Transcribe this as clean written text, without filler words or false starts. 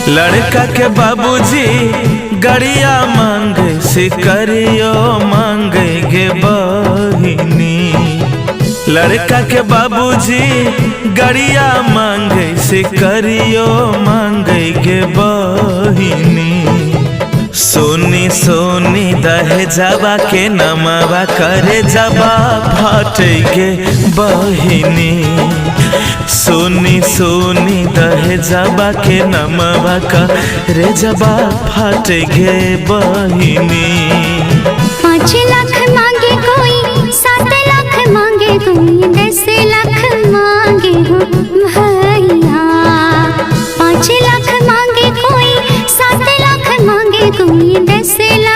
लड़का के बाबूजी गड़िया मांगे सिकरियो मांगे गे बहिनी। लड़का के बाबूजी गड़िया मांगे सिकरियो मांगे गे बहिनी। सोनी सोनी दहे जाबा के नमवा करे जाबा फाटे गे बहिनी। सोनी सोनी दहे जाबा के नमवा करे जाबा फाटे गे बहिनी। 5 लाख मांगे कोई, 7 लाख मांगे कोई, 10 लाख मांगे हो भैया। 5 लाख मांगे कोई, 7 लाख मांगे कोई, 10 लाख